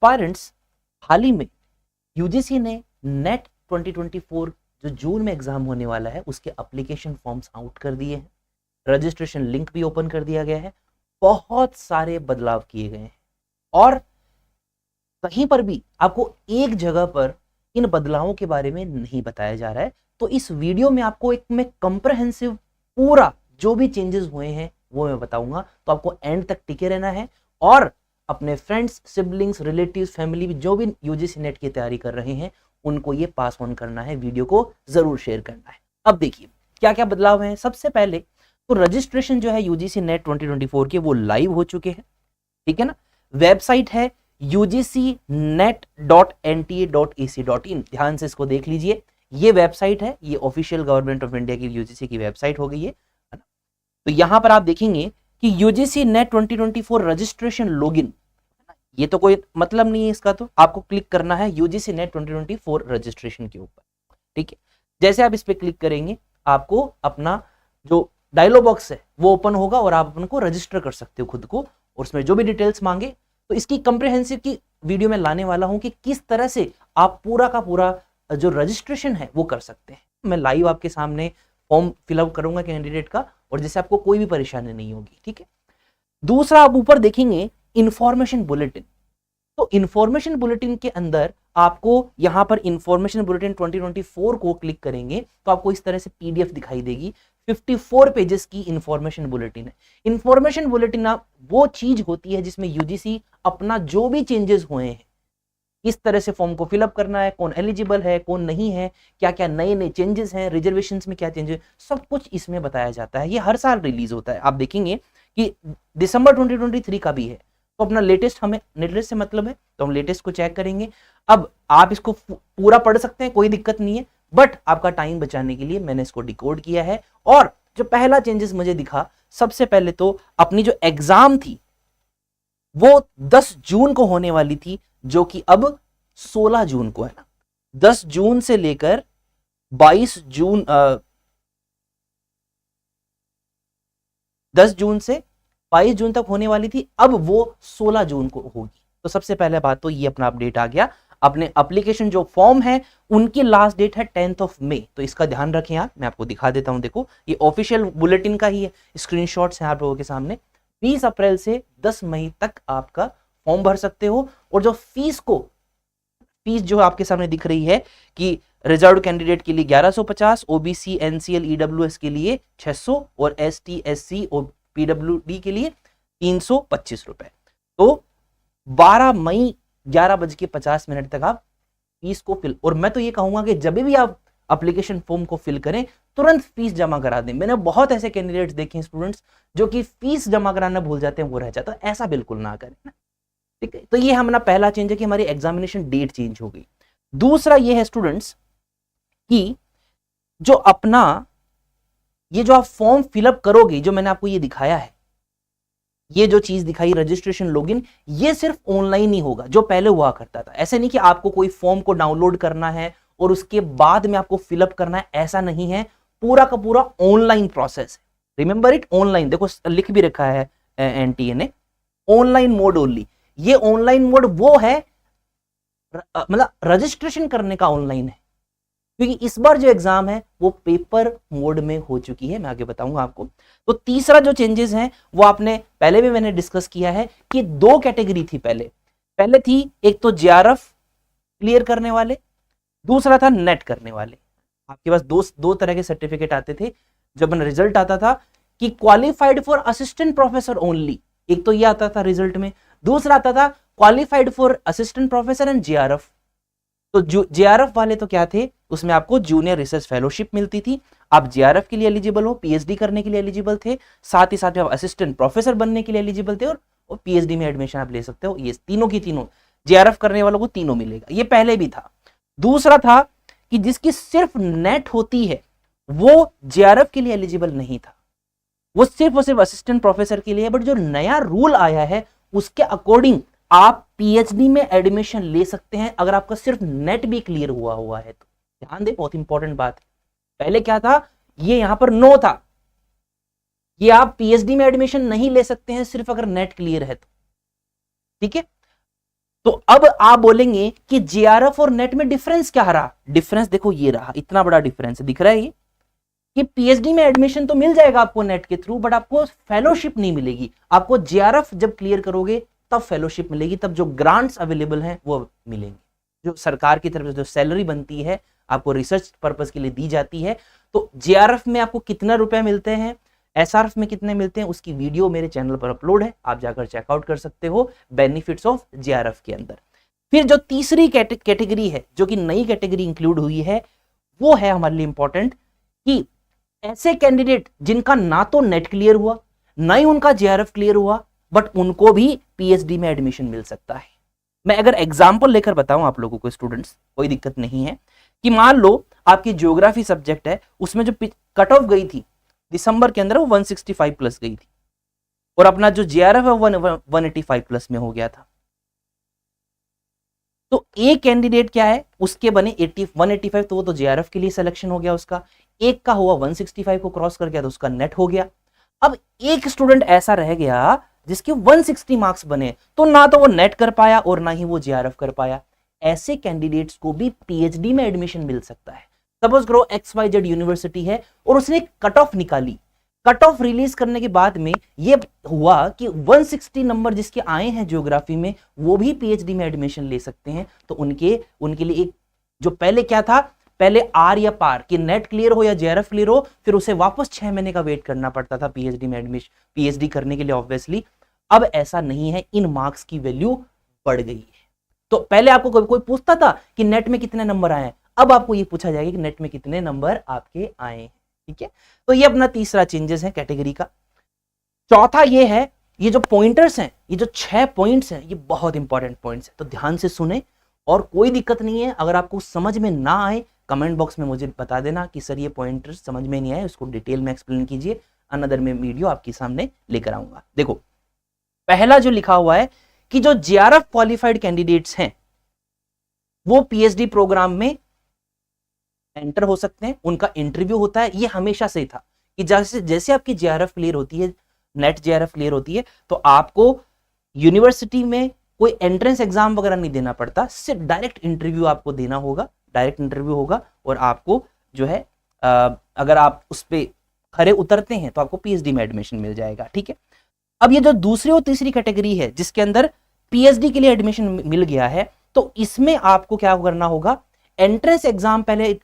Aspirants, हाल ही में UGC ने net 2024 जो जून में एग्जाम होने वाला है उसके एप्लीकेशन फॉर्म्स आउट कर दिए हैं, रजिस्ट्रेशन लिंक भी ओपन कर दिया गया है, बहुत सारे बदलाव किए गए हैं और कहीं पर भी आपको एक जगह पर इन बदलावों के बारे में नहीं बताया जा रहा है। तो इस वीडियो में आपको एक मैं कंप्रहेंसिव पूरा जो भी चेंजेस हुए हैं वो मैं बताऊंगा, तो आपको एंड तक टिके रहना है और अपने फ्रेंड्स, सिबलिंग्स, रिलेटिव्स, फैमिली जो भी यूजीसी नेट की तैयारी कर रहे हैं उनको ये पास ऑन करना है, वीडियो को जरूर शेयर करना है। अब देखिए क्या क्या बदलाव हैं। सबसे पहले तो रजिस्ट्रेशन जो है यूजीसी नेट 2024 के वो लाइव हो चुके हैं, ठीक है ना। वेबसाइट है ugcnet.nta.ac.in, ध्यान से इसको देख लीजिए। ये वेबसाइट है, ये ऑफिशियल गवर्नमेंट ऑफ इंडिया की यूजीसी की वेबसाइट हो गई है ना। तो यहां पर आप देखेंगे कि यूजीसी नेट 2024 रजिस्ट्रेशन लॉगिन, ये तो कोई मतलब नहीं है इसका, तो आपको क्लिक करना है यूजीसी नेट 2024 रजिस्ट्रेशन के ऊपर, ठीक है। जैसे आप इस पे क्लिक करेंगे आपको अपना जो डायलॉग बॉक्स है वो ओपन होगा और आप अपन को रजिस्टर कर सकते हो खुद को, और उसमें जो भी डिटेल्स मांगे तो इसकी कंप्रिहेंसिव की वीडियो में लाने वाला हूं कि किस तरह से आप पूरा का पूरा जो रजिस्ट्रेशन है वो कर सकते हैं। मैं लाइव आपके सामने फॉर्म फिलअप करूंगा कैंडिडेट का, और जैसे आपको कोई भी परेशानी नहीं होगी, ठीक है। दूसरा आप ऊपर देखेंगे इंफॉर्मेशन बुलेटिन, तो इंफॉर्मेशन बुलेटिन के अंदर आपको यहां पर इंफॉर्मेशन बुलेटिन 2024 को क्लिक करेंगे तो आपको इस तरह से पीडीएफ दिखाई देगी। 54 पेजेस की इंफॉर्मेशन बुलेटिन है। इंफॉर्मेशन बुलेटिन वो चीज होती है जिसमें यूजीसी अपना जो भी चेंजेस हुए हैं, इस तरह से फॉर्म को फिलअप करना है, कौन एलिजिबल है कौन नहीं है, क्या क्या नए नए चेंजेस हैं, रिजर्वेशन में क्या चेंजेस, सब कुछ इसमें बताया जाता है। ये हर साल रिलीज होता है। आप देखेंगे कि दिसंबर 2023 का भी है, तो अपना लेटेस्ट, हमें लेटेस्ट से मतलब है तो हम लेटेस्ट को चेक करेंगे। अब आप इसको पूरा पढ़ सकते हैं, कोई दिक्कत नहीं है, बट आपका टाइम बचाने के लिए मैंने इसको डिकोड किया है। और जो पहला चेंजेस मुझे दिखा, सबसे पहले तो अपनी जो एग्जाम थी वो 10 जून को होने वाली थी, जो कि अब 16 जून को है ना। 10 जून से लेकर 22 जून 10 जून से 22 जून तक होने वाली थी, अब वो 16 जून को होगी। तो सबसे पहले बात तो ये अपना अपडेट आ गया। अपने एप्लीकेशन जो फॉर्म है उनकी लास्ट डेट है 10 मई, तो इसका ध्यान रखें आप। मैं आपको दिखा देता हूं, देखो ये ऑफिशियल बुलेटिन का ही है, स्क्रीनशॉट्स हैं आप लोगों के सामने। 20 अप्रैल से 10 मई तक आपका फॉर्म भर सकते हो, और जो फीस जो आपके सामने दिख रही है कि रिजर्व कैंडिडेट के लिए 1150, ओबीसी, एनसीएल, ईडब्ल्यूएस के लिए 600 और एसटी, एससी और पीडब्ल्यूडी के लिए 325 रुपए। तो 12 मई 11:50 तक आप फीस को फिल, और मैं तो ये कहूंगा कि जब भी आप एप्लीकेशन फॉर्म को फिल करें तुरंत फीस जमा करा दें। मैंने बहुत ऐसे कैंडिडेट्स देखे हैं, स्टूडेंट्स जो कि फीस जमा कराना भूल जाते हैं, वो रह जाता है। ऐसा बिल्कुल ना करें ना, ठीक है। तो ये हमारा पहला चेंज है कि हमारी एग्जामिनेशन डेट चेंज हो गई। दूसरा ये है स्टूडेंट्स कि जो अपना ये जो आप फॉर्म फिलअप करोगे, जो मैंने आपको ये दिखाया है, ये जो चीज दिखाई रजिस्ट्रेशन लॉगिन, ये सिर्फ ऑनलाइन ही होगा जो पहले हुआ करता था। ऐसे नहीं कि आपको कोई फॉर्म को डाउनलोड करना है और उसके बाद में आपको फिलअप करना है, ऐसा नहीं है। पूरा का पूरा ऑनलाइन प्रोसेस है। Remember it, online. देखो लिख भी रखा है एनटीए ने, ऑनलाइन मोड ओनली। ये ऑनलाइन मोड वो है, मतलब रजिस्ट्रेशन करने का ऑनलाइन है, क्योंकि इस बार जो एग्जाम है वो पेपर मोड में हो चुकी है। मैं आगे बताऊंगा आपको। तो तीसरा जो चेंजेस हैं वो आपने पहले भी मैंने डिस्कस किया है कि 2 कैटेगरी थी। पहले थी एक तो जेआरएफ क्लियर करने वाले, दूसरा था नेट करने वाले। आपके पास दो तरह के सर्टिफिकेट आते थे जब रिजल्ट आता था कि qualified for assistant professor only, एक तो ये आता था रिजल्ट में, दूसरा आता था qualified for assistant professor and JRF. तो जो जेआरएफ वाले तो क्या थे, उसमें आपको जूनियर रिसर्च फेलोशिप मिलती थी, आप जेआरएफ के लिए एलिजिबल हो, पीएचडी करने के लिए एलिजिबल थे, साथ ही साथ आप असिस्टेंट प्रोफेसर बनने के लिए एलिजिबल थे, और पीएचडी में एडमिशन आप ले सकते हो। ये तीनों की तीनों जेआरएफ करने वालों को तीनों मिलेगा, ये पहले भी था। दूसरा था कि जिसकी सिर्फ नेट होती है वो जेआरएफ के लिए एलिजिबल नहीं था, वो सिर्फ और सिर्फ असिस्टेंट प्रोफेसर के लिए। बट जो नया रूल आया है उसके अकॉर्डिंग आप पीएचडी में एडमिशन ले सकते हैं अगर आपका सिर्फ नेट भी क्लियर हुआ है तो। ध्यान दे, बहुत इंपॉर्टेंट बात है। पहले क्या था, ये यहां पर नो था, ये आप पीएचडी में एडमिशन नहीं ले सकते हैं सिर्फ अगर नेट क्लियर है तो, ठीक है। तो अब आप बोलेंगे कि जेआरएफ और नेट में डिफरेंस क्या रहा? डिफरेंस देखो ये रहा, इतना बड़ा डिफरेंस दिख रहा है ये, कि पीएचडी में एडमिशन तो मिल जाएगा आपको नेट के थ्रू, बट आपको फेलोशिप नहीं मिलेगी। आपको जेआरएफ जब क्लियर करोगे तब फेलोशिप मिलेगी, तब जो ग्रांट्स अवेलेबल हैं वो मिलेंगे, जो सरकार की तरफ से जो सैलरी बनती है आपको रिसर्च पर्पस के लिए दी जाती है। तो जेआरएफ में आपको कितना रुपए मिलते हैं, एसआरएफ में कितने मिलते हैं, उसकी वीडियो मेरे चैनल पर अपलोड है, आप जाकर चेकआउट कर सकते हो बेनिफिट्स ऑफ जेआरएफ के अंदर। फिर जो तीसरी कैटेगरी है, जो कि नई कैटेगरी इंक्लूड हुई है, वो है हमारे लिए इंपॉर्टेंट, कि ऐसे कैंडिडेट जिनका ना तो नेट क्लियर हुआ, ना ही उनका जेआरएफ क्लियर हुआ, बट उनको भी पीएचडी में एडमिशन मिल सकता है। मैं अगर एग्जांपल लेकर बताऊं आप लोगों को स्टूडेंट्स, कोई दिक्कत नहीं है, कि मान लो आपकी ज्योग्राफी सब्जेक्ट है, उसमें जो कट ऑफ गई थी दिसंबर के अंदर वो 165 प्लस गई थी, और अपना जो जेआरएफ है 185 प्लस में हो गया था। तो एक कैंडिडेट क्या है, उसके बने 185, तो वो तो जेआरएफ के लिए सिलेक्शन हो गया उसका। एक का हुआ 165 को क्रॉस कर गया तो उसका नेट हो गया। अब एक स्टूडेंट ऐसा रह गया जिसके 160 मार्क्स बने, तो ना तो वो नेट कर पाया और ना ही वो जेआरएफ कर पाया। ऐसे कैंडिडेट्स को भी पीएचडी में एडमिशन मिल सकता है। सपोज करो XYZ यूनिवर्सिटी है और उसने कट ऑफ निकाली, कट ऑफ रिलीज करने के बाद में ये हुआ कि 160 नंबर जिसके आए हैं ज्योग्राफी में, वो भी पीएचडी में एडमिशन ले सकते हैं। तो उनके लिए एक, जो पहले क्या था, पहले आर या पार कि नेट क्लियर हो या जेआरएफ क्लियर हो, फिर उसे वापस 6 महीने का वेट करना पड़ता था पीएचडी में एडमिशन, पीएचडी करने के लिए ऑब्वियसली। अब ऐसा नहीं है, इन मार्क्स की वैल्यू बढ़ गई है। तो पहले आपको कोई पूछता था कि नेट में कितने नंबर आए हैं, अब आपको ये पूछा जाएगा कि नेट में कितने नंबर आपके आए हैं। ठीक है, तो ये अपना तीसरा चेंजेस है कैटेगरी का। चौथा ये है, ये जो पॉइंटर्स हैं, ये जो 6 पॉइंट्स हैं, ये बहुत इंपॉर्टेंट पॉइंट्स हैं, तो ध्यान से सुने। और कोई दिक्कत नहीं है, अगर आपको समझ में ना आए कमेंट बॉक्स में मुझे बता देना कि सर ये पॉइंटर्स समझ में नहीं आए, उसको डिटेल में एक्सप्लेन कीजिए, अनदर में वीडियो आपके सामने लेकर आऊंगा। देखो, पहला जो लिखा हुआ है कि जो जेआरएफ क्वालिफाइड कैंडिडेट्स हैं वो पीएचडी प्रोग्राम में एंटर हो सकते हैं, उनका इंटरव्यू होता है। ये हमेशा से था कि जैसे आपकी जेआरएफ क्लियर होती है, नेट जेआरएफ क्लियर होती है, तो आपको यूनिवर्सिटी में कोई एंट्रेंस एग्जाम वगैरह नहीं देना पड़ता, सिर्फ डायरेक्ट इंटरव्यू आपको देना होगा, डायरेक्ट इंटरव्यू होगा, और आपको जो है अगर आप उस पर खरे उतरते हैं तो आपको पीएचडी में एडमिशन मिल जाएगा। ठीक है, अब ये जो दूसरी और तीसरी कैटेगरी है जिसके अंदर पीएचडी के लिए एडमिशन मिल गया है, तो इसमें आपको क्या करना होगा, एंट्रेंस एग्जाम पहले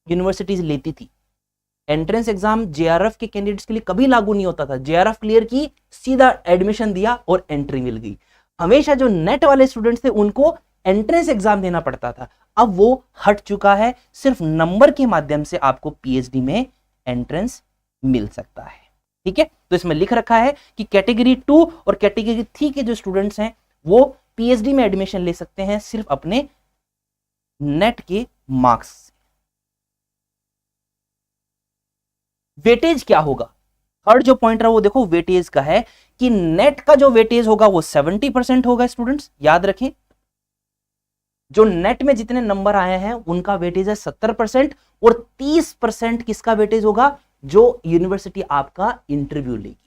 यूनिवर्सिटीज लेती थी। एंट्रेंस एग्जाम जेआरएफ के कैंडिडेट्स के लिए कभी लागू नहीं होता था, जेआरएफ क्लियर की, सीधा एडमिशन दिया और एंट्री मिल गई। हमेशा जो नेट वाले स्टूडेंट्स थे उनको एंट्रेंस एग्जाम देना पड़ता था, अब वो हट चुका है, सिर्फ नंबर के माध्यम से आपको पीएचडी में एंट्रेंस मिल सकता है। ठीक है, तो इसमें लिख रखा है कि कैटेगरी 2 और कैटेगरी 3 के जो स्टूडेंट्स हैं वो पीएचडी में एडमिशन ले सकते हैं सिर्फ अपने नेट के मार्क्स से। वेटेज क्या होगा, थर्ड जो पॉइंट रहा वो देखो वेटेज का है कि नेट का जो वेटेज होगा वो 70% होगा। स्टूडेंट्स याद रखें, जो नेट में जितने नंबर आए हैं उनका वेटेज है 70%, और 30% किसका वेटेज होगा, जो यूनिवर्सिटी आपका इंटरव्यू लेगी।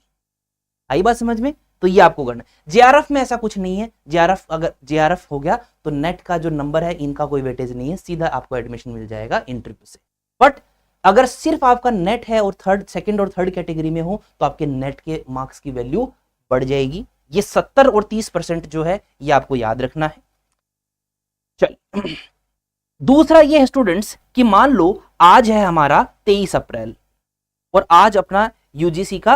आई बात समझ में? तो ये आपको करना है। जेआरएफ में ऐसा कुछ नहीं है, जेआरएफ अगर जेआरएफ हो गया तो नेट का जो नंबर है इनका कोई वेटेज नहीं है, सीधा आपको एडमिशन मिल जाएगा इंटरव्यू से। बट अगर सिर्फ आपका नेट है और सेकंड और थर्ड कैटेगरी में हो तो आपके नेट के मार्क्स की वैल्यू बढ़ जाएगी। ये 70 और 30% जो है ये आपको याद रखना है। चल दूसरा ये है स्टूडेंट्स कि मान लो आज है हमारा 23 अप्रैल और आज अपना यूजीसी का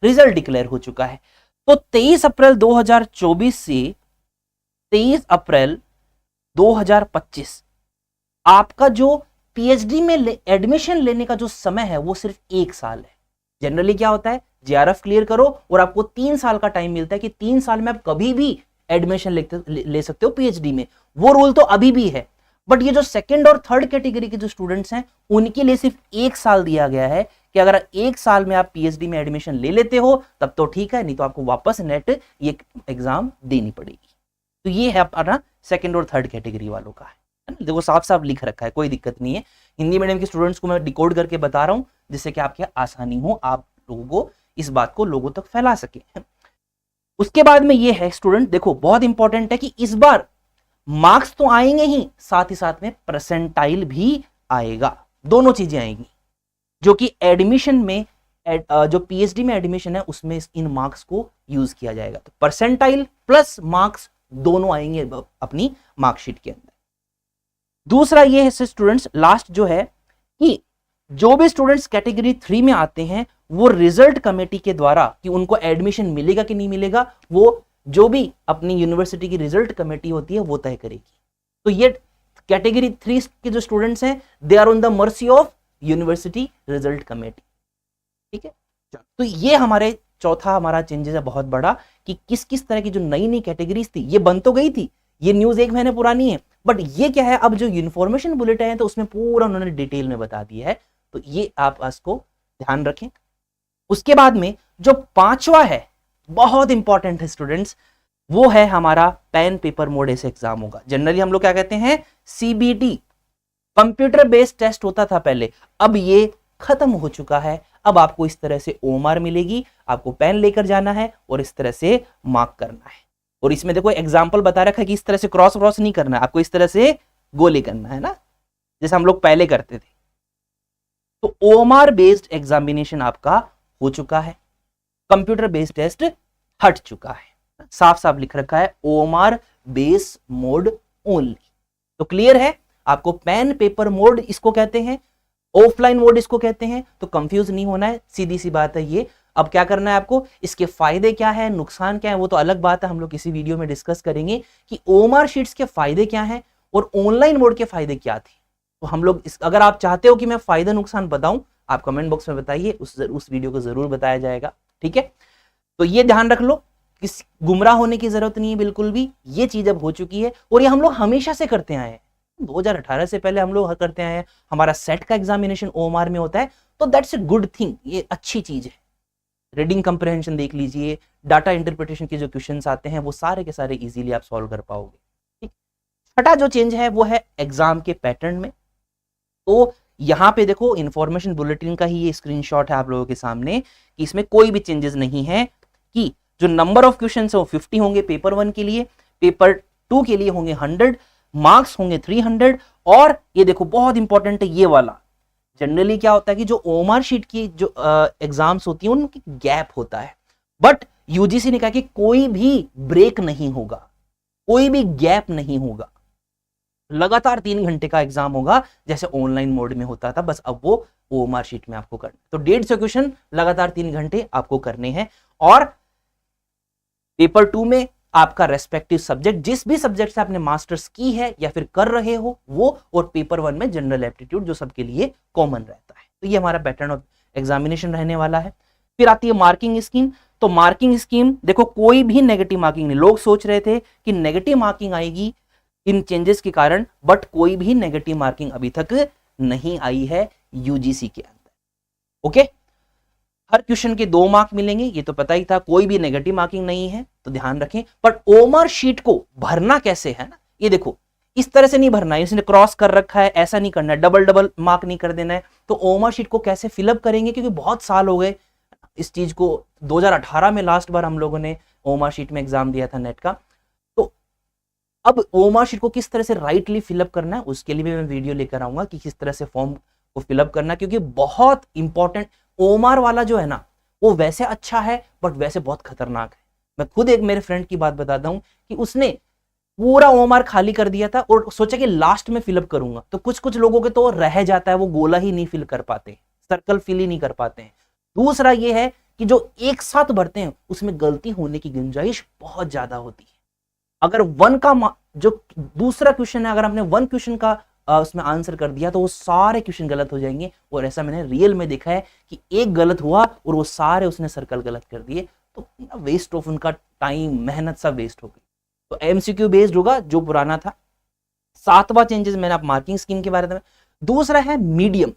रिजल्ट डिक्लेयर हो चुका है। तो 23 अप्रैल 2024 से 23 अप्रैल 2025 आपका जो पीएचडी में एडमिशन लेने का जो समय है वो सिर्फ 1 साल है। जनरली क्या होता है, जेआरएफ क्लियर करो और आपको 3 साल का टाइम मिलता है कि 3 साल में आप कभी भी एडमिशन ले सकते हो पीएचडी में। वो रूल तो अभी भी है, बट ये जो सेकंड और थर्ड कैटेगरी के जो स्टूडेंट्स हैं उनके लिए सिर्फ 1 साल दिया गया है कि अगर 1 साल में आप पीएचडी में एडमिशन ले लेते हो तब तो ठीक है, नहीं तो आपको वापस नेट ये एग्जाम देनी पड़ेगी। तो ये है अपना सेकंड और थर्ड कैटेगरी वालों का है। देखो साफ साफ लिख रखा है, कोई दिक्कत नहीं है। हिंदी मीडियम के स्टूडेंट्स को मैं डिकोड करके बता रहा हूं जिससे कि आपके आसानी हो, आप लोगों को इस बात को लोगों तक फैला सके। उसके बाद में ये है स्टूडेंट, देखो बहुत इंपॉर्टेंट है कि इस बार मार्क्स तो आएंगे ही, साथ में परसेंटाइल भी आएगा, दोनों चीजें आएंगी, जो कि एडमिशन में जो पीएचडी में एडमिशन है उसमें इन मार्क्स को यूज किया जाएगा। तो परसेंटाइल प्लस मार्क्स दोनों आएंगे अपनी मार्कशीट के अंदर। दूसरा ये है स्टूडेंट्स, लास्ट जो है कि जो भी स्टूडेंट्स कैटेगरी 3 में आते हैं वो रिजल्ट कमेटी के द्वारा कि उनको एडमिशन मिलेगा कि नहीं मिलेगा, वो जो भी अपनी यूनिवर्सिटी की रिजल्ट कमेटी होती है वो तय करेगी। तो ये कैटेगरी 3 के जो स्टूडेंट्स हैं they are on the mercy of university result committee. ठीक है, तो ये हमारे चौथा हमारा चेंजेस है बहुत बड़ा, कि किस किस तरह की जो नई नई कैटेगरीज थी ये बन तो गई थी, ये न्यूज 1 महीने पुरानी है, बट ये क्या है अब जो इन्फॉर्मेशन बुलेटिन है तो उसमें पूरा उन्होंने डिटेल में बता दिया है। तो ये आप इसको ध्यान रखें। उसके बाद में जो पांचवा है बहुत इंपॉर्टेंट है स्टूडेंट्स, वो है हमारा पेन पेपर मोड ऐसे एग्जाम होगा। जनरली हम लोग क्या कहते हैं, सीबीटी, कंप्यूटर बेस्ड टेस्ट होता था पहले, अब ये खत्म हो चुका है। अब आपको इस तरह से ओएमआर मिलेगी, आपको पेन लेकर जाना है और इस तरह से मार्क करना है। और इसमें देखो एग्जाम्पल बता रखा है कि इस तरह से क्रॉस क्रॉस नहीं करना है, आपको इस तरह से गोली करना है ना, जैसे हम लोग पहले करते थे। तो ओएमआर बेस्ड एग्जामिनेशन आपका हो चुका है, कंप्यूटर बेस्ड टेस्ट हट चुका है, साफ साफ लिख रखा है ओएमआर बेस्ड मोड ओनली। तो क्लियर है, आपको पेन पेपर मोड इसको कहते हैं, ऑफलाइन मोड इसको कहते हैं, तो कंफ्यूज नहीं होना है, सीधी सी बात है ये। अब क्या करना है आपको, इसके फायदे क्या है नुकसान क्या है वो तो अलग बात है, हम लोग किसी वीडियो में डिस्कस करेंगे कि ओएमआर शीट्स के फायदे क्या हैं और ऑनलाइन मोड के फायदे क्या थे। तो हम लोग अगर आप चाहते हो कि मैं फायदा नुकसान बताऊं, आप कमेंट बॉक्स में बताइए, उस वीडियो को जरूर बताया जाएगा। ठीक है, तो ये ध्यान रख लो, किस गुमराह होने की जरूरत नहीं है बिल्कुल भी, ये चीज अब हो चुकी है और ये हम लोग हमेशा से करते आए हैं, 2018 से पहले हम लोग करते आए हैं। हमारा सेट का एग्जामिनेशन ओएमआर में होता है, तो दैट्स ए गुड थिंग, ये अच्छी चीज है। रीडिंग कंप्रहेंशन देख लीजिए, डाटा इंटरप्रिटेशन के जो क्वेश्चंस आते हैं वो सारे के सारे इजीली आप सॉल्व कर पाओगे। ठीक, छठा जो चेंज है वो है एग्जाम के पैटर्न में। तो यहां पे देखो इंफॉर्मेशन बुलेटिन का ही ये स्क्रीनशॉट है आप लोगों के सामने, कि इसमें कोई भी चेंजेस नहीं है, कि जो नंबर ऑफ क्वेश्चंस है वो 50 होंगे पेपर 1 के लिए, पेपर 2 के लिए होंगे 100, मार्क्स होंगे 300। और ये देखो बहुत इंपॉर्टेंट है ये वाला, जनरली क्या होता है कि जो ओएमआर शीट की जो एग्जाम्स होती है उनकी गैप होता है, बट यूजीसी ने कहा कि कोई भी ब्रेक नहीं होगा, कोई भी गैप नहीं होगा, लगातार 3 घंटे का एग्जाम होगा जैसे ऑनलाइन मोड में होता था, बस अब वो ओएमआर शीट में आपको करना। तो 150 क्वेश्चन लगातार 3 घंटे आपको करने हैं। और पेपर 2 में आपका रेस्पेक्टिव सब्जेक्ट, जिस भी सब्जेक्ट से आपने मास्टर्स की है या फिर कर रहे हो वो, और पेपर 1 में जनरल एप्टीट्यूड जो सबके लिए कॉमन रहता है। तो ये हमारा पैटर्न ऑफ एग्जामिनेशन रहने वाला है। फिर आती है मार्किंग स्कीम। तो मार्किंग स्कीम देखो कोई भी नेगेटिव मार्किंग नहीं, लोग सोच रहे थे कि नेगेटिव मार्किंग आएगी इन चेंजेस के कारण, बट कोई भी नेगेटिव मार्किंग अभी तक नहीं आई है यूजीसी के अंदर। ओके, हर क्वेश्चन के 2 मार्क मिलेंगे, ये तो पता ही था, कोई भी नेगेटिव मार्किंग नहीं है, तो ध्यान रखें। बट ओएमआर शीट को भरना कैसे है ना, ये देखो इस तरह से नहीं भरना है, इसने क्रॉस कर रखा है, ऐसा नहीं करना है, डबल डबल मार्क नहीं कर देना है। तो ओएमआर शीट को कैसे फिलअप करेंगे, क्योंकि बहुत साल हो गए इस चीज को, 2018 में लास्ट बार हम लोगों ने ओएमआर शीट में एग्जाम दिया था नेट का। तो अब ओएमआर शीट को किस तरह से राइटली फिलअप करना है उसके लिए भी मैं वीडियो लेकर आऊंगा कि किस तरह से फॉर्म को फिलअप करना, क्योंकि बहुत इंपॉर्टेंट ओएमआर वाला जो है ना वो वैसे अच्छा है बट वैसे बहुत खतरनाक है। मैं खुद एक मेरे फ्रेंड की बात बताता हूं कि उसने पूरा ओएमआर खाली कर दिया था और सोचा कि लास्ट में फिलअप करूंगा, तो कुछ कुछ लोगों के तो रह जाता है, वो गोला ही नहीं फिल कर पाते, सर्कल फिल ही नहीं कर पाते हैं। दूसरा ये है कि जो एक साथ भरते हैं उसमें गलती होने की गुंजाइश बहुत ज्यादा होती है। अगर 1 का जो दूसरा क्वेश्चन है, अगर आपने 1 क्वेश्चन का उसमें आंसर कर दिया तो वो सारे क्वेश्चन गलत हो जाएंगे, और ऐसा मैंने रियल में देखा है कि एक गलत हुआ और वो सारे उसने सर्कल गलत कर दिए, तो वेस्ट ऑफ उनका टाइम, मेहनत सब वेस्ट हो गई। तो एमसीक्यू बेस्ड होगा जो पुराना था। 7वां चेंजेस मैंने आप मार्किंग स्कीम के बारे में। दूसरा है मीडियम।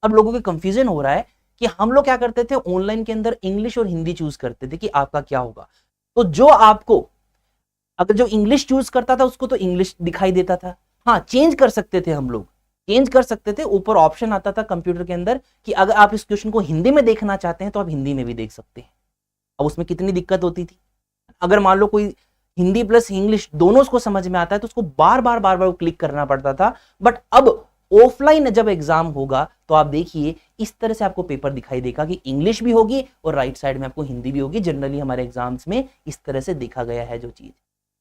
अब लोगों के कंफ्यूजन हो रहा है कि हम लोग क्या करते थे ऑनलाइन के अंदर, इंग्लिश और हिंदी चूज करते थे कि आपका क्या होगा। तो जो आपको, अगर जो इंग्लिश चूज करता था उसको तो इंग्लिश दिखाई देता था, हाँ चेंज कर सकते थे, हम लोग चेंज कर सकते थे, ऊपर ऑप्शन आता था कंप्यूटर के अंदर कि अगर आप इस क्वेश्चन को हिंदी में देखना चाहते हैं तो आप हिंदी में भी देख सकते हैं। अब उसमें कितनी दिक्कत होती थी, अगर मान लो कोई हिंदी प्लस इंग्लिश दोनों उसको समझ में आता है, तो उसको बार बार क्लिक करना पड़ता था। बट अब ऑफलाइन जब एग्जाम होगा तो आप देखिए इस तरह से आपको पेपर दिखाई देगा कि इंग्लिश भी होगी और राइट साइड में आपको हिंदी भी होगी। जनरली हमारे एग्जाम्स में इस तरह से देखा गया है जो चीज।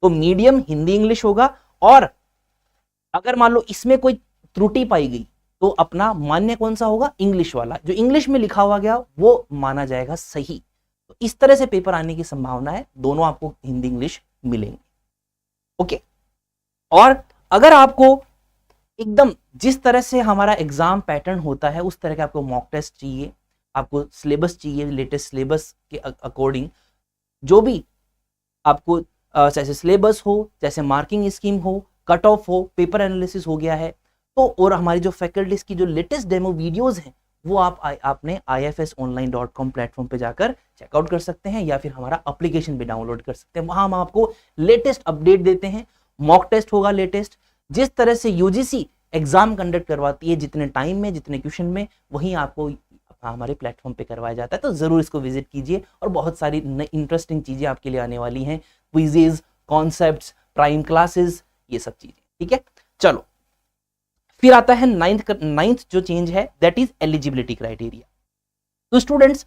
तो मीडियम हिंदी इंग्लिश होगा, और अगर मान लो इसमें कोई त्रुटि पाई गई तो अपना मान्य कौन सा होगा, इंग्लिश वाला, जो इंग्लिश में लिखा हुआ गया वो माना जाएगा सही। तो इस तरह से पेपर आने की संभावना है, दोनों आपको हिंदी इंग्लिश मिलेंगे। ओके, और अगर आपको एकदम जिस तरह से हमारा एग्जाम पैटर्न होता है उस तरह के आपको मॉक टेस्ट चाहिए, आपको सिलेबस चाहिए, लेटेस्ट सिलेबस के अकॉर्डिंग जो भी आपको जैसे सिलेबस हो, जैसे मार्किंग स्कीम हो, कट ऑफ हो, पेपर एनालिसिस हो गया है, तो और हमारी जो फैकल्टीज की जो लेटेस्ट डेमो वीडियोस हैं वो आपने ifsonline.com प्लेटफॉर्म पे जाकर चेकआउट कर सकते हैं, या फिर हमारा एप्लीकेशन भी डाउनलोड कर सकते हैं। वहां हम आपको लेटेस्ट अपडेट देते हैं, मॉक टेस्ट होगा लेटेस्ट, जिस तरह से यूजीसी एग्जाम कंडक्ट करवाती है, जितने टाइम में, जितने क्वेश्चन में, वहीं आपको हमारे प्लेटफॉर्म पे करवाया जाता है। तो जरूर इसको विजिट कीजिए, और बहुत सारी इंटरेस्टिंग चीजें आपके लिए आने वाली हैं, क्विजेज, कॉन्सेप्ट्स, प्राइम क्लासेस, ये सब चीजें। ठीक है, चलो फिर आता है नाइन्थ जो चेंज है, दैट इज एलिजिबिलिटी क्राइटेरिया। तो स्टूडेंट्स,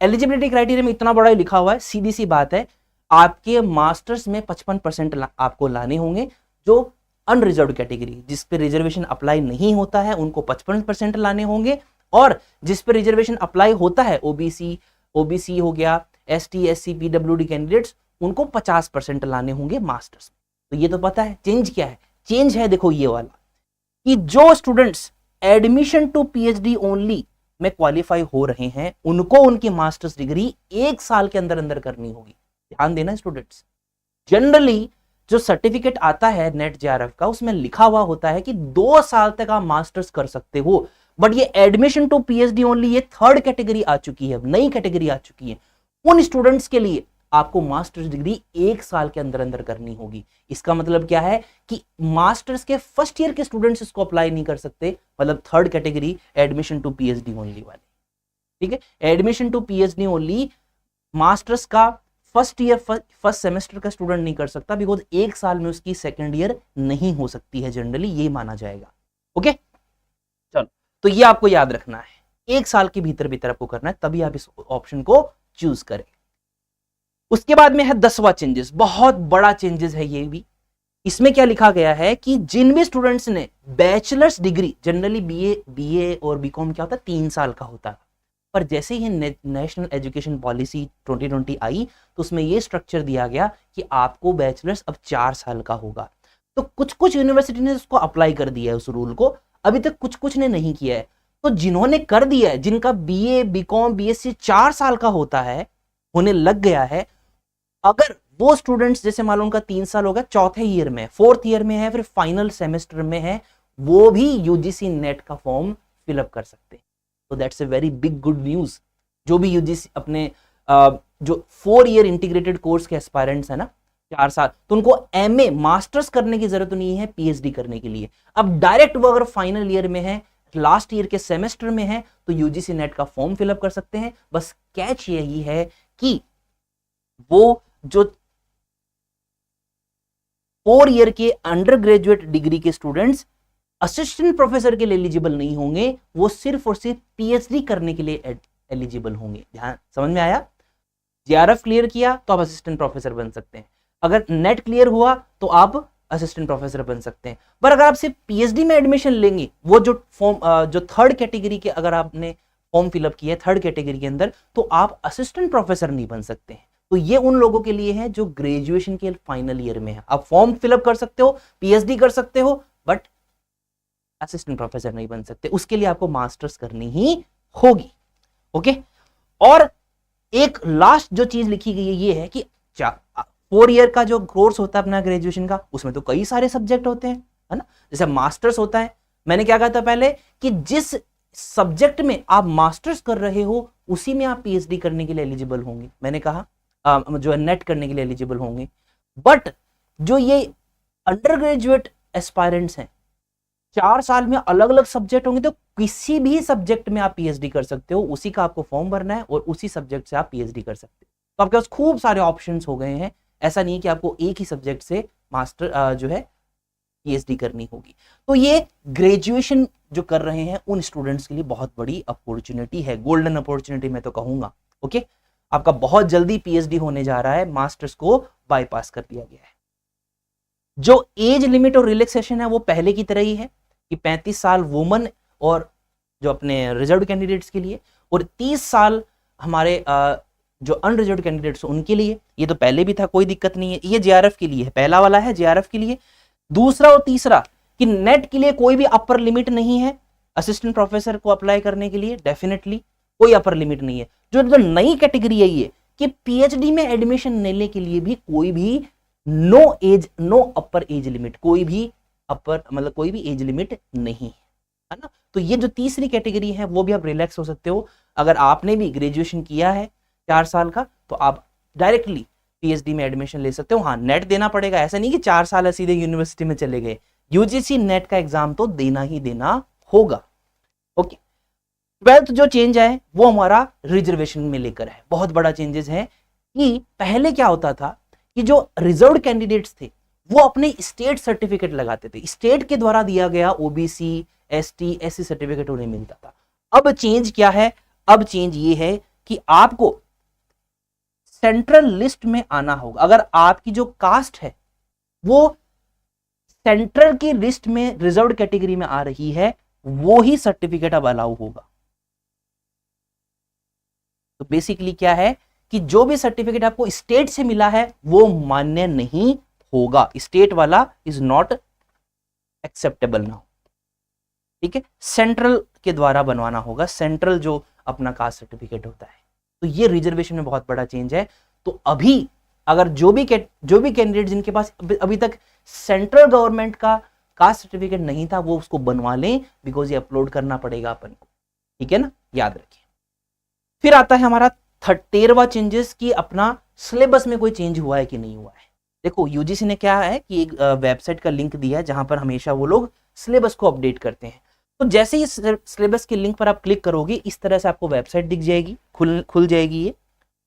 एलिजिबिलिटी क्राइटेरिया में इतना बड़ा लिखा हुआ है, सीधी सी बात है, आपके मास्टर्स में 55% आपको लाने होंगे। जो अनरिजर्व कैटेगरी, जिस पे रिजर्वेशन अप्लाई नहीं होता है, उनको 55% लाने होंगे, और जिस पे रिजर्वेशन अप्लाई होता है, ओबीसी हो गया, एसटी, एससी, पीडब्ल्यूडी कैंडिडेट्स, उनको 50% लाने होंगे मास्टर्स। तो ये तो पता है चेंज क्या है। चेंज है देखो ये वाला, कि जो students admission to PhD only में क्वालिफाई हो रहे हैं, उनको उनकी मास्टर्स डिग्री 1 साल के अंदर अंदर करनी होगी। ध्यान देना स्टूडेंट्स, जनरली जो सर्टिफिकेट आता है नेट जेआरएफ का, उसमें लिखा हुआ होता है कि 2 साल तक आप मास्टर्स कर सकते हो, बट ये एडमिशन टू पीएचडी ओनली, ये थर्ड कैटेगरी आ चुकी है, नई कैटेगरी आ चुकी है। उन स्टूडेंट्स के लिए आपको मास्टर्स डिग्री 1 साल के अंदर अंदर करनी होगी। इसका मतलब क्या है कि मास्टर्स के फर्स्ट ईयर के स्टूडेंट्स इसको अप्लाई नहीं कर सकते, मतलब third category admission to PhD only वाले। ठीक है, admission to PhD only masters का फर्स्ट ईयर, फर्स्ट सेमेस्टर का स्टूडेंट नहीं कर सकता, बिकॉज 1 साल में उसकी सेकेंड ईयर नहीं हो सकती है, जनरली ये माना जाएगा। ओके, चलो, तो ये आपको याद रखना है, 1 साल के भीतर आपको करना है, तभी आप इस ऑप्शन को चूज करें। उसके बाद में है 10वां चेंजेस, बहुत बड़ा चेंजेस है ये भी। इसमें क्या लिखा गया है कि जिन भी स्टूडेंट्स ने बैचलर्स डिग्री, जनरली बीए और बीकॉम क्या होता है 3 साल का होता है, पर जैसे ही नेशनल एजुकेशन पॉलिसी 2020 आई तो उसमें ये स्ट्रक्चर दिया गया कि आपको बैचलर्स अब 4 साल का होगा। तो कुछ यूनिवर्सिटी ने उसको अप्लाई कर दिया है उस रूल को, अभी तक कुछ ने नहीं किया है। तो जिन्होंने कर दिया है, जिनका बीए, बीकॉम, बीएससी 4 साल का होता है, होने लग गया है, अगर वो स्टूडेंट्स जैसे मान लो उनका 3 साल होगा, चौथे ईयर में, 4th ईयर में है, फिर फाइनल सेमेस्टर में है, वो भी यूजीसी नेट का फॉर्म फिलअप कर सकते हैं। तो that's a very big good news. जो भी यूजीसी अपने जो 4 ईयर इंटीग्रेटेड कोर्स के एस्पायरेंट्स है ना, 4 साल, तो उनको एमए मास्टर्स करने की जरूरत नहीं है पीएचडी करने के लिए। अब डायरेक्ट वो अगर फाइनल ईयर में है, लास्ट ईयर के सेमेस्टर में है, तो यूजीसी नेट का फॉर्म फिलअप कर सकते हैं। बस कैच यही है कि वो जो 4 ईयर के अंडर ग्रेजुएट डिग्री के स्टूडेंट्स असिस्टेंट प्रोफेसर के लिए एलिजिबल नहीं होंगे, वो सिर्फ और सिर्फ पीएचडी करने के लिए एलिजिबल होंगे। ध्यान, समझ में आया? जेआरएफ क्लियर किया तो आप असिस्टेंट प्रोफेसर बन सकते हैं, अगर नेट क्लियर हुआ तो आप असिस्टेंट प्रोफेसर बन सकते हैं। पर अगर आप सिर्फ पीएचडी में एडमिशन लेंगे, वो जो फॉर्म जो थर्ड कैटेगरी के अगर आपने फॉर्म फिलअप किया है थर्ड कैटेगरी के अंदर, तो आप असिस्टेंट प्रोफेसर नहीं बन सकते हैं। तो ये उन लोगों के लिए है जो ग्रेजुएशन के फाइनल ईयर में है। आप फॉर्म फिलअप कर सकते हो, पीएचडी कर सकते हो, बट असिस्टेंट प्रोफेसर नहीं बन सकते। उसके लिए आपको मास्टर्स करनी ही होगी। ओके, और एक लास्ट जो चीज लिखी गई है ये है कि 4 ईयर का जो कोर्स होता है अपना ग्रेजुएशन का, उसमें तो कई सारे सब्जेक्ट होते हैं, है ना। जैसे मास्टर्स होता है, मैंने क्या कहा था पहले कि जिस सब्जेक्ट में आप मास्टर्स कर रहे हो उसी में आप पीएचडी करने के लिए एलिजिबल होंगे। मैंने कहा जो है नेट करने के लिए एलिजिबल होंगे। बट जो ये अंडर ग्रेजुएट एस्पायरेंट्स हैं, 4 साल में अलग अलग सब्जेक्ट होंगे, तो किसी भी सब्जेक्ट में आप पीएचडी कर सकते हो, उसी का आपको फॉर्म भरना है और उसी सब्जेक्ट से आप पीएचडी कर सकते हो। तो आपके पास खूब सारे ऑप्शंस हो गए हैं ऐसा नहीं है कि आपको एक ही सब्जेक्ट से मास्टर जो है पीएचडी करनी होगी। तो ये ग्रेजुएशन जो कर रहे हैं उन स्टूडेंट्स के लिए बहुत बड़ी अपॉर्चुनिटी है, गोल्डन अपॉर्चुनिटी मैं तो कहूंगा। ओके, आपका बहुत जल्दी पीएचडी होने जा रहा है, मास्टर्स को बाईपास कर दिया गया है। जो एज लिमिट और रिलैक्सेशन है वो पहले की तरह ही है कि 35 साल वुमन और जो अपने रिजर्व कैंडिडेट्स के लिए, और 30 साल हमारे जो अनरिजर्व कैंडिडेट्स उनके लिए। ये तो पहले भी था, कोई दिक्कत नहीं है। ये जेआरएफ के लिए है, पहला वाला है जेआरएफ के लिए। दूसरा और तीसरा कि नेट के लिए कोई भी अपर लिमिट नहीं है असिस्टेंट प्रोफेसर को अप्लाई करने के लिए, डेफिनेटली कोई अपर लिमिट नहीं है। जो नई कैटेगरी है ये कि पीएचडी में एडमिशन लेने के लिए भी कोई भी नो अपर एज लिमिट, कोई भी अपर मतलब कोई भी एज लिमिट नहीं है ना। तो ये जो तीसरी कैटेगरी है वो भी आप रिलैक्स हो सकते हो। अगर आपने भी ग्रेजुएशन किया है 4 साल का तो आप डायरेक्टली पीएचडी में एडमिशन ले सकते हो। हाँ, नेट देना पड़ेगा, ऐसा नहीं कि 4 साल सीधे यूनिवर्सिटी में चले गए। यूजीसी नेट का एग्जाम तो देना ही देना होगा। ओके, 12th जो चेंज है वो हमारा रिजर्वेशन में लेकर है। बहुत बड़ा चेंजेस है कि पहले क्या होता था कि जो रिजर्व कैंडिडेट्स थे वो अपने स्टेट सर्टिफिकेट लगाते थे, स्टेट के द्वारा दिया गया ओबीसी एसटी एससी सर्टिफिकेट उन्हें मिलता था। अब चेंज क्या है? अब चेंज ये है कि आपको सेंट्रल लिस्ट में आना होगा। अगर आपकी जो कास्ट है वो सेंट्रल की लिस्ट में रिजर्व कैटेगरी में आ रही है, वो ही सर्टिफिकेट अब अलाउ होगा। तो बेसिकली क्या है कि जो भी सर्टिफिकेट आपको स्टेट से मिला है वो मान्य नहीं होगा। स्टेट वाला इज नॉट एक्सेप्टेबल नाउ। ठीक है, सेंट्रल के द्वारा बनवाना होगा, सेंट्रल जो अपना कास्ट सर्टिफिकेट होता है। तो ये रिजर्वेशन में बहुत बड़ा चेंज है। तो अभी अगर जो भी कैंडिडेट जिनके पास अभी तक सेंट्रल गवर्नमेंट का कास्ट सर्टिफिकेट नहीं था वो उसको बनवा लें, बिकॉज ये अपलोड करना पड़ेगा अपन को। ठीक है ना, याद रखिए। फिर आता है हमारा 13वां चेंजेस कि अपना सिलेबस में कोई चेंज हुआ है कि नहीं हुआ है। देखो यूजीसी ने क्या है कि एक वेबसाइट का लिंक दिया है जहां पर हमेशा वो लोग सिलेबस को अपडेट करते हैं। तो जैसे ही सिलेबस के लिंक पर आप क्लिक करोगे इस तरह से आपको वेबसाइट दिख जाएगी, खुल जाएगी ये।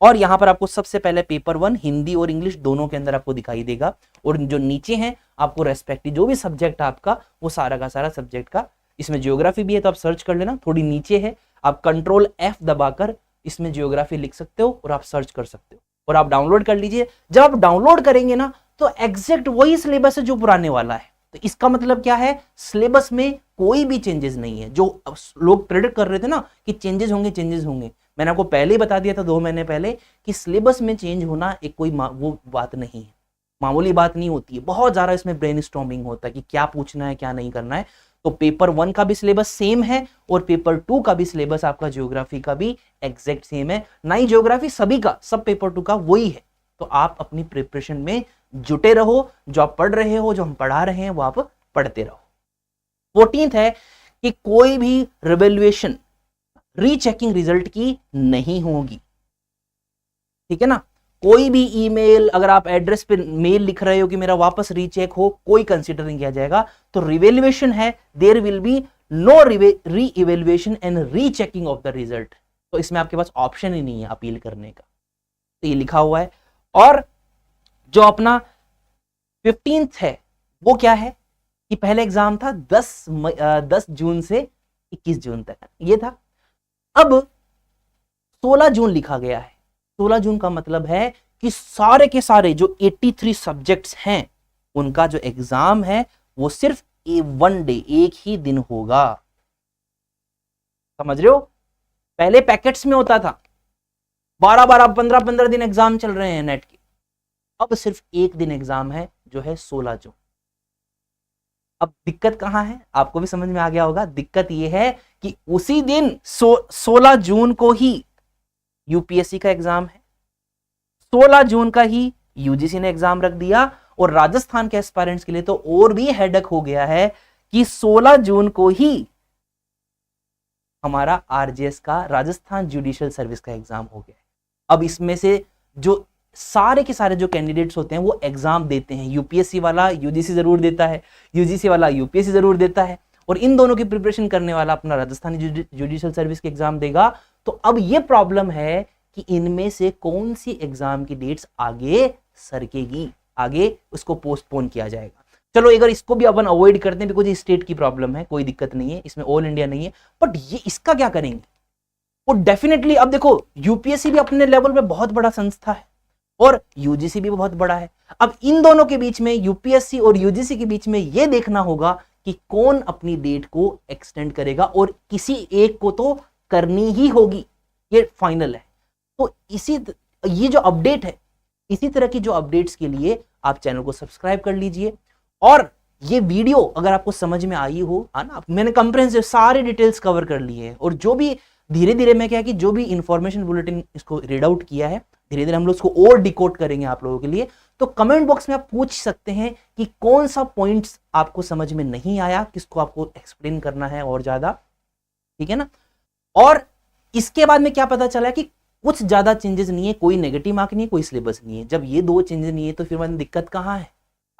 और यहाँ पर आपको सबसे पहले पेपर 1 हिंदी और इंग्लिश दोनों के अंदर आपको दिखाई देगा, और जो नीचे हैं आपको रेस्पेक्टिव जो भी सब्जेक्ट आपका वो सारा का सारा सब्जेक्ट का, इसमें ज्योग्राफी भी है तो आप सर्च कर लेना, थोड़ी नीचे है, आप कंट्रोल F दबाकर इसमें ज्योग्राफी लिख सकते हो और आप सर्च कर सकते हो और आप डाउनलोड कर लीजिए। जब आप डाउनलोड करेंगे ना तो एग्जैक्ट वही सिलेबस है जो पुराने वाला है। तो इसका मतलब क्या है, सिलेबस में कोई भी चेंजेस नहीं है। जो लोग प्रेडिक्ट कर रहे थे ना कि चेंजेस होंगे, मैंने आपको पहले ही बता दिया था 2 महीने पहले कि सिलेबस में चेंज होना एक कोई वो बात नहीं है, मामूली बात नहीं होती है। बहुत ज्यादा इसमें ब्रेनस्टॉर्मिंग होता है कि क्या पूछना है क्या नहीं करना है। तो पेपर 1 का भी सिलेबस सेम है और पेपर 2 का भी सिलेबस आपका ज्योग्राफी का भी एग्जैक्ट सेम है। ना ही ज्योग्राफी सभी का, सब पेपर 2 का वही है। तो आप अपनी प्रिपरेशन में जुटे रहो, जो आप पढ़ रहे हो, जो हम पढ़ा रहे हैं वो आप पढ़ते रहो। 14th है कि कोई भी रिवैल्यूएशन रीचेकिंग रिजल्ट की नहीं होगी। ठीक है ना, कोई भी ईमेल, अगर आप एड्रेस पे मेल लिख रहे हो कि मेरा वापस रीचेक हो, कोई कंसीडर नहीं किया जाएगा। तो रिवैल्यूएशन है, there will be no re-evaluation and rechecking of the result. तो इसमें आपके पास ऑप्शन ही नहीं है अपील करने का, तो ये लिखा हुआ है। और जो अपना 15th है वो क्या है कि पहले एग्जाम था 10 जून से 21 जून तक, ये था। अब 16 जून लिखा गया है। 16 जून का मतलब है कि सारे के सारे जो 83 सब्जेक्ट्स हैं उनका जो एग्जाम है वो सिर्फ 1 डे, एक ही दिन होगा। समझ रहे हो, पहले पैकेट्स में होता था, 12-12, 15-15 दिन एग्जाम चल रहे हैं नेट के। अब सिर्फ एक दिन एग्जाम है जो है 16 जून। अब दिक्कत कहां है, आपको भी समझ में आ गया होगा। दिक्कत यह है कि उसी दिन 16 जून को ही यूपीएससी का एग्जाम है, 16 जून का ही यूजीसी ने एग्जाम रख दिया। और राजस्थान के एस्पायरेंट्स के लिए तो और भी हेडेक हो गया है कि 16 जून को ही हमारा आरजेएस का, राजस्थान जुडिशियल सर्विस का एग्जाम हो गया है। अब इसमें से जो सारे के सारे जो कैंडिडेट्स होते हैं वो एग्जाम देते हैं, यूपीएससी वाला यूजीसी जरूर देता है, यूजीसी वाला यूपीएससी जरूर देता है, और इन दोनों की प्रिपरेशन करने वाला अपना राजस्थान जुडिशियल सर्विस के एग्जाम देगा। तो अब ये प्रॉब्लम है कि इनमें से कौन सी एग्जाम की डेट्स आगे सरकेगी, आगे उसको पोस्टपोन किया जाएगा। चलो अगर इसको भी अपन अवॉइड करते हैं, बिकॉज स्टेट की प्रॉब्लम है, कोई दिक्कत नहीं है, इसमें ऑल इंडिया नहीं है, बट ये इसका क्या करेंगे? वो डेफिनेटली, अब देखो यूपीएससी भी अपने लेवल पे बहुत बड़ा संस्था है और यूजीसी भी बहुत बड़ा है। अब इन दोनों के बीच में, यूपीएससी और यूजीसी के बीच में ये देखना होगा कि कौन अपनी डेट को एक्सटेंड करेगा, और किसी एक को तो करनी ही होगी, ये फाइनल है। तो ये जो अपडेट है, इसी तरह की जो अपडेट्स के लिए आप चैनल को सब्सक्राइब कर लीजिए। और ये वीडियो अगर आपको समझ में आई हो, है ना, मैंने कंप्रेहेंसिव सारे डिटेल्स कवर कर लिए हैं, और जो भी धीरे धीरे मैं क्या कि जो भी इंफॉर्मेशन बुलेटिन इसको रीड आउट किया है, धीरे धीरे हम लोग इसको और डिकोड करेंगे आप लोगों के लिए। तो कमेंट बॉक्स में आप पूछ सकते हैं कि कौन सा पॉइंट्स आपको समझ में नहीं आया, किसको आपको एक्सप्लेन करना है और ज्यादा, ठीक है ना। और इसके बाद में क्या पता चला कि कुछ ज्यादा चेंजेस नहीं है, कोई नेगेटिव मार्क नहीं है, कोई सिलेबस नहीं है। जब ये दो चेंजेस नहीं है तो फिर मैंने दिक्कत कहाँ है?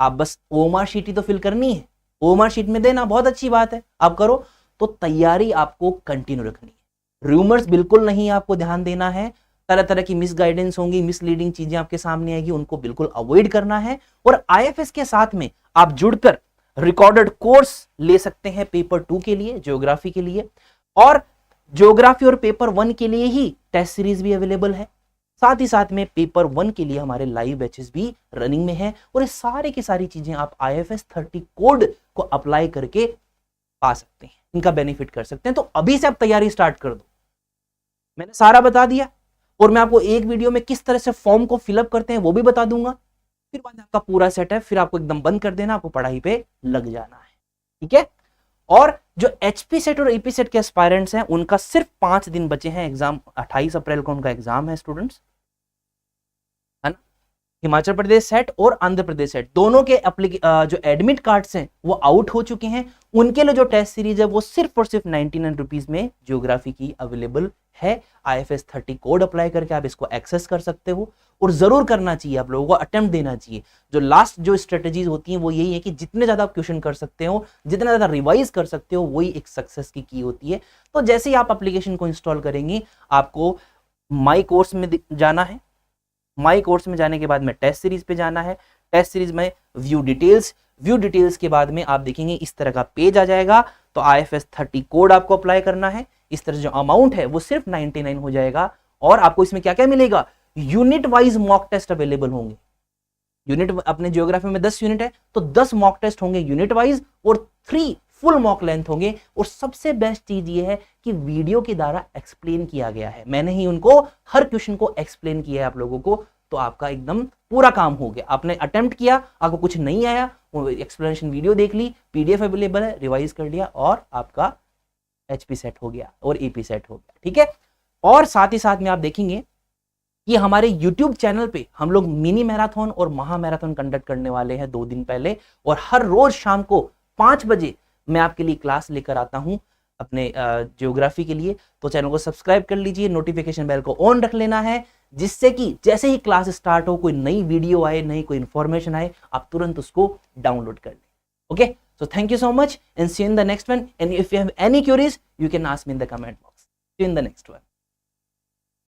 आप बस ओएमआर शीट ही तो फिल करनी है, ओएमआर शीट में देना बहुत अच्छी बात है, आप करो। तो तैयारी आपको कंटिन्यू रखनी है, रूमर्स बिल्कुल नहीं आपको ध्यान देना है, तरह तरह की मिस गाइडेंस होंगी, मिसलीडिंग चीजें आपके सामने आएगी, उनको बिल्कुल अवॉइड करना है। और आईएफएस के साथ में आप जुड़कर रिकॉर्डेड कोर्स ले सकते हैं पेपर 2 के लिए, ज्योग्राफी के लिए, और ज्योग्राफी और पेपर 1 के लिए ही टेस्ट सीरीज भी अवेलेबल है। साथ ही साथ में पेपर 1 के लिए हमारे लाइव बैचेस भी रनिंग में है, और ये सारे की सारी चीजें आप IFS 30 कोड को अप्लाई करके पा सकते हैं, इनका बेनिफिट कर सकते हैं। तो अभी से आप तैयारी स्टार्ट कर दो, मैंने सारा बता दिया, और मैं आपको एक वीडियो में किस तरह से फॉर्म को फिलअप करते हैं वो भी बता दूंगा। फिर बाद में आपका पूरा सेट है, फिर आपको एकदम बंद कर देना, आपको पढ़ाई पे लग जाना है, ठीक है। और जो एचपी सेट और एपी सेट के एस्पायरेंट्स हैं, उनका सिर्फ 5 दिन बचे हैं एग्जाम, 28 अप्रैल को उनका एग्जाम है स्टूडेंट्स, है ना। हिमाचल प्रदेश सेट और आंध्र प्रदेश सेट दोनों के जो एडमिट कार्ड्स हैं वो आउट हो चुके हैं। उनके लिए जो टेस्ट सीरीज है वो सिर्फ और सिर्फ 99 रुपीज में ज्योग्राफी की अवेलेबल है। IFS 30 कोड अप्लाई करके आप इसको एक्सेस कर सकते हो, और जरूर करना चाहिए, आप लोगों को अटेम्प्ट देना चाहिए। जो लास्ट जो स्ट्रेटेजीज होती हैं वो यही है कि जितने ज्यादा आप क्वेश्चन कर सकते हो, जितना ज्यादा रिवाइज कर सकते हो, वही एक सक्सेस की होती है। तो जैसे ही आप एप्लीकेशन को इंस्टॉल करेंगे, आपको माई कोर्स में जाना है, माई कोर्स में जाने के बाद में टेस्ट सीरीज पे जाना है, टेस्ट सीरीज में व्यू डिटेल्स के बाद में आप देखेंगे इस तरह का पेज आ जाएगा। तो IFS 30 कोड आपको अप्लाई करना है, इस तरह जो अमाउंट है वो सिर्फ 99 हो जाएगा। और आपको इसमें क्या क्या मिलेगा? Unit wise mock test available होंगे। यूनिट अपने ज्योग्राफी में 10 यूनिट है तो 10 मॉक टेस्ट होंगे यूनिट वाइज, और 3 फुल मॉक लेंथ होंगे। और सबसे बेस्ट चीज ये है कि वीडियो के द्वारा एक्सप्लेन किया गया है, मैंने ही उनको हर क्वेश्चन को एक्सप्लेन किया है आप लोगों को। तो आपका एकदम पूरा काम हो गया, आपने अटेम्प्ट किया, आपको कुछ नहीं आया, वो एक्सप्लेनेशन वीडियो देख ली, PDF अवेलेबल है, रिवाइज कर लिया, और आपका HP सेट हो गया और AP सेट हो गया, ठीक है। और साथ ही साथ में आप देखेंगे कि हमारे YouTube चैनल पे हम लोग मिनी मैराथन और महा मैराथन कंडक्ट करने वाले हैं 2 दिन पहले, और हर रोज शाम को 5 बजे मैं आपके लिए क्लास लेकर आता हूं अपने ज्योग्राफी के लिए। तो चैनल को सब्सक्राइब कर लीजिए, नोटिफिकेशन बेल को ऑन रख लेना है, जिससे कि जैसे ही क्लास स्टार्ट हो, कोई नई वीडियो आए, नई कोई इंफॉर्मेशन आए, आप तुरंत उसको डाउनलोड कर लें। Okay, so thank you so much and see you in the next one, and if you have any queries you can ask me in the comment box. See you in the next one.